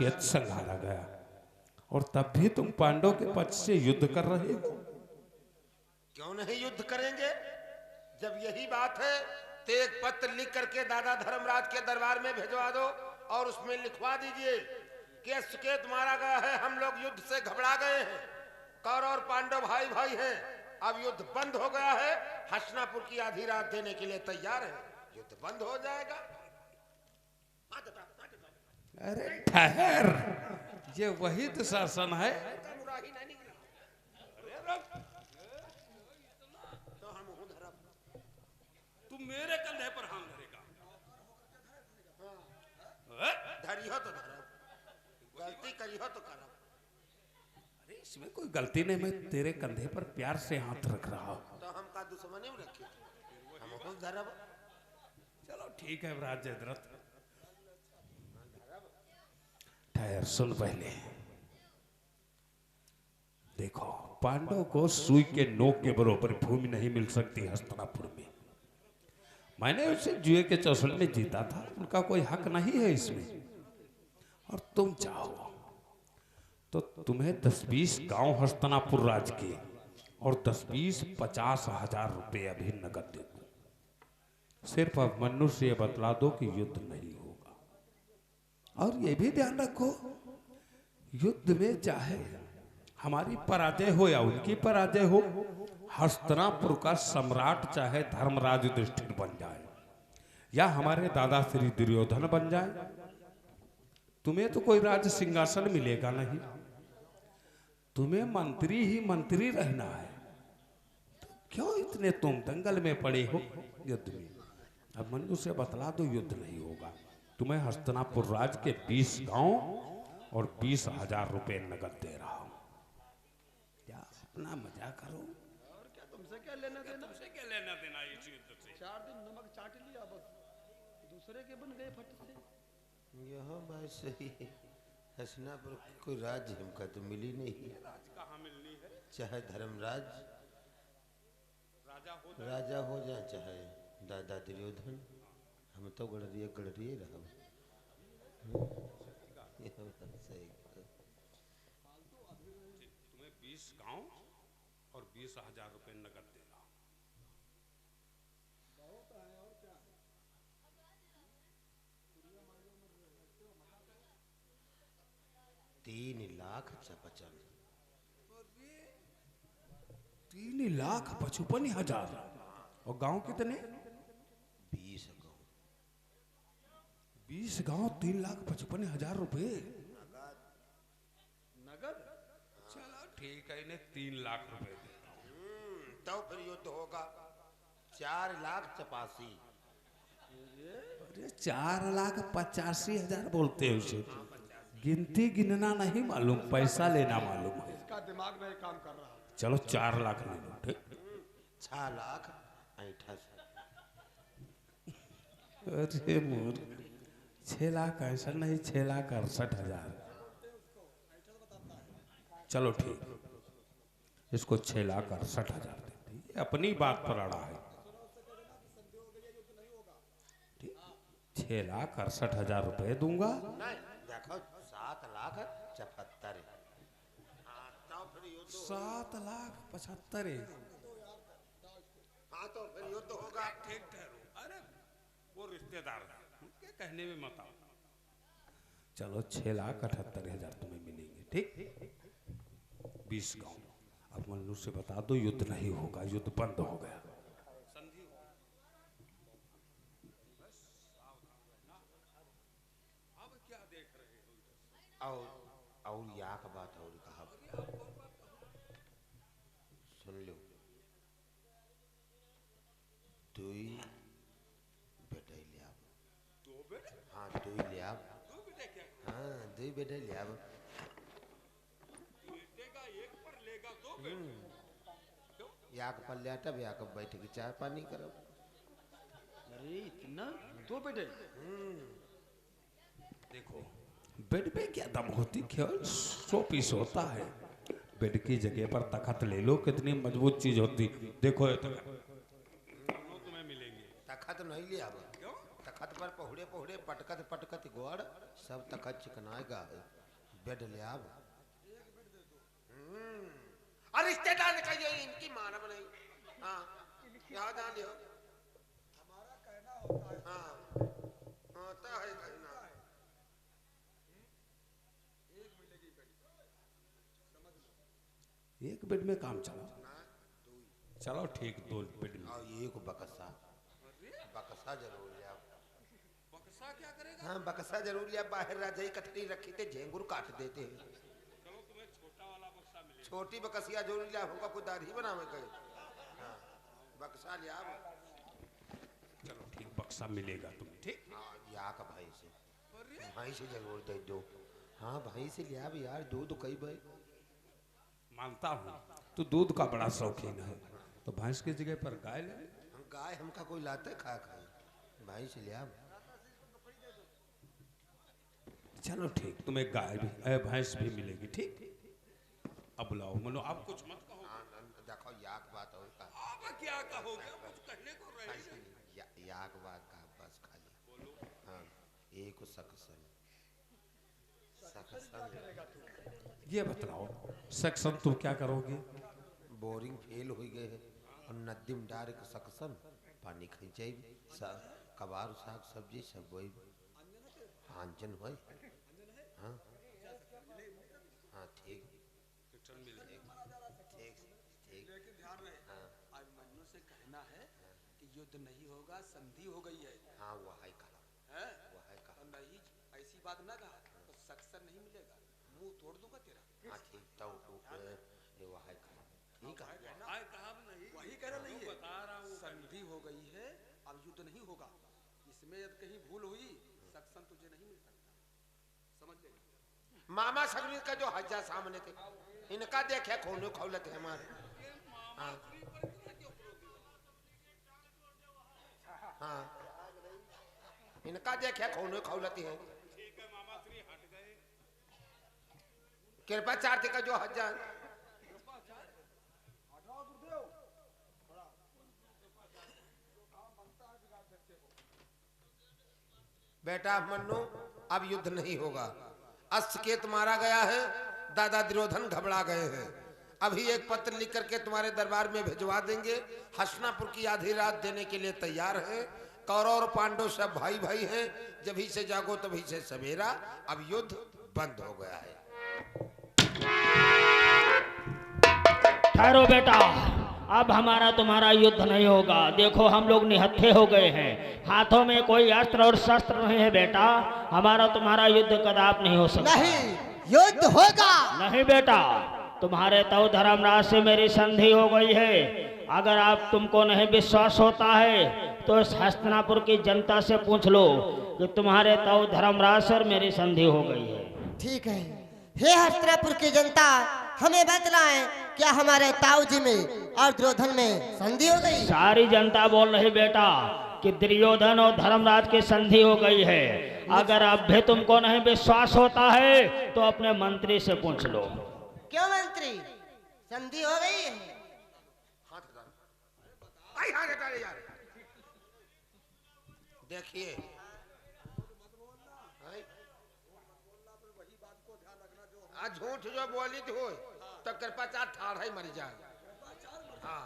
सुकेत संघारा गया, और तब भी तुम पांडव के पक्ष से युद्ध कर रहे हो। क्यों नहीं युद्ध करेंगे? जब यही बात है तो एक पत्र लिख करके दादा धर्मराज के दरबार में भिजवा दो और उसमें लिखवा दीजिए कि सुकेत मारा गया है, हम लोग युद्ध से घबरा गए हैं, कौरव और पांडव भाई भाई हैं, अब युद्ध बंद हो गया है, हसनापुर की आधी रात देने के लिए तैयार है, युद्ध बंद हो जाएगा। अरे ठहर, ये वही दुशासन है। तू मेरे कंधे पर हाथ धरेगा? धरी हो तो धरो, गलती करी हो तो करो। अरे इसमें कोई गलती नहीं, मैं तेरे कंधे पर प्यार से हाथ रख रहा हूँ। तो हम का दुश्मनी में रखे, हम खुद धरब। चलो ठीक है राज जयद्रथ, ठहर, सुन पहले। देखो, पांडव को सुई के नोक के बराबर भूमि नहीं मिल सकती हस्तिनापुर में। मैंने उसे जुए के चौसठ में जीता था, उनका कोई हक नहीं है इसमें। और तुम चाहो तो तुम्हें 10-20 गांव हस्तिनापुर राज के और 10-20-50 हजार रुपए अभी नगद दे दूं। सिर्फ अब मन्नू से ये बतला दो कि युद्ध नहीं होगा। और ये भी ध्यान रखो, युद्ध में चाहे हमारी पराजय हो या उनकी पराजय हो, हस्तिनापुर का सम्राट चाहे धर्मराज युधिष्ठिर बन जाए या हमारे दादा श्री दुर्योधन बन जाए, तुम्हें तो कोई राज सिंहासन मिलेगा नहीं। तुम्हें मंत्री ही मंत्री रहना है, तो क्यों इतने तुम दंगल में पड़े हो युद्ध में? अब मनु से बतला दो, युद्ध नहीं होगा। तुम्हें हस्तिनापुर राज के 20 गांव और 20,000 रुपए नगद दे रहा हूं। क्या अपना मजा करो? और क्या तुमसे क्या लेना देना? तुमसे क्या लेना देना इस युद्ध से? 4 दिन नमक चाट लिया बस, दूसरे के बन गए फट से। यह बात सही है, हसनापुर कोई राज्य हमका तो मिली नहीं। राज कहाँ मिलनी है? चाहे धर्मराज राजा हो जाए, चाहे दादा दुर्योधन, हम तो गड़रिए रहा। तुम्हें 20 गांव और 20,000 रुपए नगद दे रहा हूं। 3,55,000। 3,55,000 और गांव कितने? 20 गांव। 20 गांव 3,55,000 रुपए नगद? चलो ठीक है, इन्हें 3 लाख रुपए देता हूं। तो फिर युद्ध होगा 4,85,000। अरे 4,85,000 बोलते हैं उसे, गिनती गिनना नहीं मालूम, पैसा लेना मालूम है। इसका दिमाग नहीं काम कर रहा। चलो 4 लाख ले लो, ठीक? 6,68,000। अरे मोर, 6 लाख ऐसा नहीं, 6,68,000। चलो ठीक, इसको 6,68,000 देते हैं। अपनी बात पर अड़ा है। 6,68,000 रुपए दूंगा। नहीं देखो, 7,75,000। 7,75,000। हाँ तो फिर युद्ध होगा। ठीक ठहरो, अरे वो रिश्तेदार है, उनके कहने में मत आओ। चलो 6,78,000 तुम्हें मिलेंगे, ठीक? 20 गांव। अब मन्नू से बता दो, युद्ध नहीं होगा, युद्ध बंद हो गया। संधि हो। अब क्या देख रहे हो? और या का बात और कहा सुन लो। 2 बेटे लिया। 2 बेटे? हाँ 2 लिया। 2 बेटे क्या? हाँ 2 बेटे लिया। बेटे का एक पर लेगा 2 बेटे? क्यों? याक पर लिया तब याक बैठ के चाय पानी करो। अरे इतना 2 बेटे? देखो, बेड पे क्या दम होती, केवल 100 पीस होता है। बेड की जगह पर तखत ले लो, कितनी मजबूत चीज होती। देखो ये तखत, दोनों तुम्हें मिलेंगे। तखत नहीं लिया। क्यों? तखत पर पहुड़े पहुड़े पटकत पटकत गोड़ सब तक चिकनाएगा बेड ले आब। और रिश्तेदार ने कहिए इनकी मानव नहीं। हाँ यहाँ जान लियो हमारा कहना होता है। हाँ होता है कहना। एक मिलेगी बेड, समझ लो। एक बेड में काम चला, चलो ठीक, 2 बेड में। और एक बक्सा, बक्सा जरूर लिया। बक्सा क्या करेगा? हाँ बक्सा जरूर लिया। बाहर राजाई कथरी रखी थे, झेंगुर काट देते हैं। चलो तुम्हें छोटा वाला बक्सा मिलेगा। छोटी बकसिया जरूर लिया होगा, कोई दाढ़ी बनावे कहे। हाँ बक्सा लिया। चलो ठीक, बक्सा मिलेगा तुम्हें, ठीक। हाँ या का भाई से जरूर दे दो। हाँ भाई से लिया भी यार, दूध कई भाई। मानता हूँ तू दूध का बड़ा शौकीन है, तो भैंस की जगह पर गाय ले। गाय हमका कोई लाते खा खाए, भाई से लिया। चलो ठीक, तुम्हें गाय भी भैंस भी मिलेगी, ठीक। अब बुलाओ मनो, आप कुछ मत कहो। देखो याक बात और का अब क्या कहोगे? कुछ कहने को रहे। याक बात का बस खाली बोलो। हाँ एक सक्सन ये बताओ सेक्शन तुम क्या करोगे? बोरिंग फेल हो गए है और नदीम डायरेक्ट सक्सन पानी खींचे कबार साग सब्जी सब वही आंजन हो। हाँ हाँ ठीक ठीक ठीक। लेकिन ध्यान रहे, आज मन्नू से कहना है कि युद्ध नहीं होगा, संधि हो गई है। हाँ वह है कहा, हैं? वह है कहा। और नहीं ऐसी बात ना कहा तो सक्सन नहीं मिलेगा, मुंह तोड़ दूंगा तेरा। हाँ ठीक तो वह है कहा, ठीक है। वही कहना नहीं है, बता रहा हूँ संधि हो गई है, अब युद्ध नहीं होगा। इसमें यदि कहीं भूल हुई सक्सन तुझे नहीं मिल सकता, समझ ले। मामा सगरी का जो हज्जा सामने थे, इनका देखे खोने खौलत है हमारे। हाँ हाँ इनका देखे खोने खौलती है। कृपा चार्थ का जो हज्जा बेटा मन्नू, अब युद्ध नहीं होगा। अस्केत मारा गया है, दादा दुर्योधन घबरा गए हैं। अभी एक पत्र लिख करके तुम्हारे दरबार में भिजवा देंगे। हसनापुर की आधी रात देने के लिए तैयार है। कौरव और पांडव सब भाई भाई हैं। जभी से जागो तभी से सवेरा। अब युद्ध बंद हो गया है। ठहरो बेटा, अब हमारा तुम्हारा युद्ध नहीं होगा। देखो हम लोग निहत्थे हो गए हैं, हाथों में कोई अस्त्र और शस्त्र नहीं है बेटा। हमारा तुम्हारा युद्ध कदाप नहीं हो सकता। नहीं, युद्ध होगा। नहीं बेटा, तुम्हारे तो धर्मराज से मेरी संधि हो गई है। अगर आप तुमको नहीं विश्वास होता है तो इस हस्तिनापुर की जनता से पूछ लो कि तुम्हारे तो धर्मराज से मेरी संधि हो गई है। ठीक है, हे हस्तिनापुर की जनता, हमें बतलाएं क्या हमारे ताऊजी में और दुर्योधन में संधि हो गई? सारी जनता बोल रही बेटा कि दुर्योधन और धर्मराज की संधि हो गई है। अगर अब भी तुमको नहीं विश्वास होता है तो अपने मंत्री से पूछ लो। क्यों मंत्री, संधि हो गई है? देखिए आज झूठ जो बोली थी हो तो कृपाचार ठाढ़ा ही मर जाए। हाँ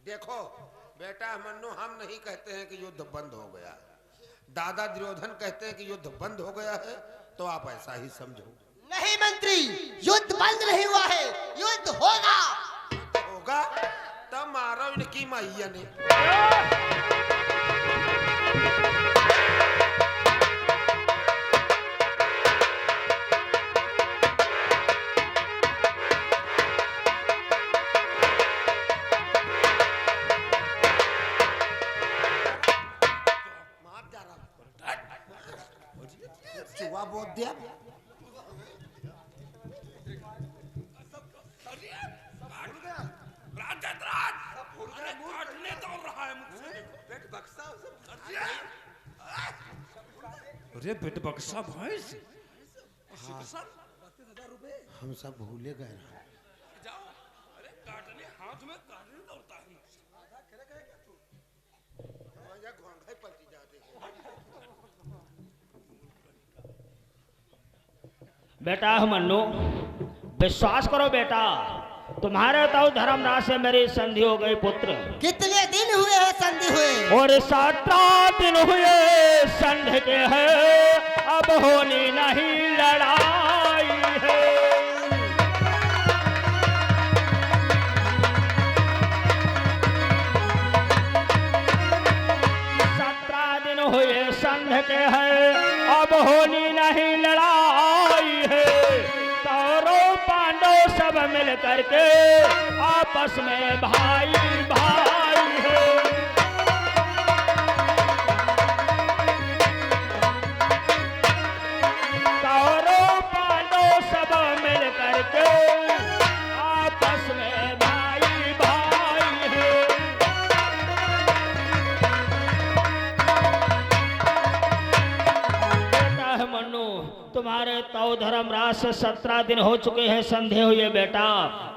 देखो बेटा मन्नू, हम नहीं कहते हैं कि युद्ध बंद हो गया है। दादा दुर्योधन कहते हैं कि युद्ध बंद हो गया है, तो आप ऐसा ही समझो। नहीं मंत्री, युद्ध बंद नहीं हुआ है, युद्ध होगा। होगा तब मारो इनकी मैया ने। चुआ बोल दिया। अरे बेट बक्सा भैंस, हम सब भूले गए। बेटा मन्नू, विश्वास करो बेटा, तुम्हारे तो धर्मराज से मेरी संधि हो गई पुत्र। कितने दिन हुए हैं संधि हुए? और 17 दिन हुए संधि के हैं, अब होनी नहीं लड़ाई है। 17 दिन हुए संधि के हैं, अब होनी नहीं लड़ाई है। कौरव पांडव सब मिल करके आपस में भाई भाई है। कौरव पांडव सब मिल करके आपस में भाई भाई है। बेटा है मन्नू, तुम्हारे तो धर्मराज से 17 दिन हो चुके हैं संधि हुए बेटा।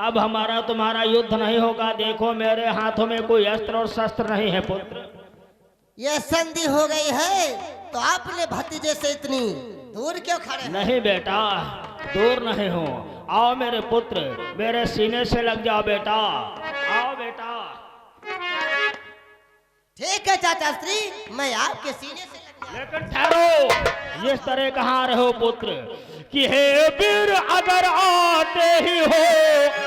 अब हमारा तुम्हारा युद्ध नहीं होगा। देखो मेरे हाथों में कोई अस्त्र और शस्त्र नहीं है पुत्र। ये संधि हो गई है तो आपने भतीजे से इतनी दूर क्यों खड़े हैं? नहीं बेटा, दूर नहीं हो। आओ मेरे पुत्र, मेरे सीने से लग जाओ बेटा। आओ बेटा। ठीक है चाचा श्री, मैं आपके सीने से लग जाऊं। लेकिन ठहरो, इस तरह कहाँ रहो पुत्र कि हे वीर अगर आते ही हो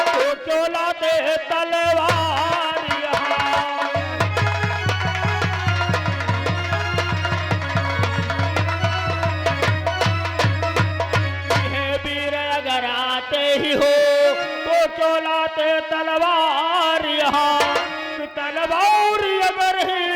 तो क्यों लाते तलवार यहाँ। हे वीर अगर आते ही हो तो क्यों लाते तलवार यहाँ। तलवार अगर ही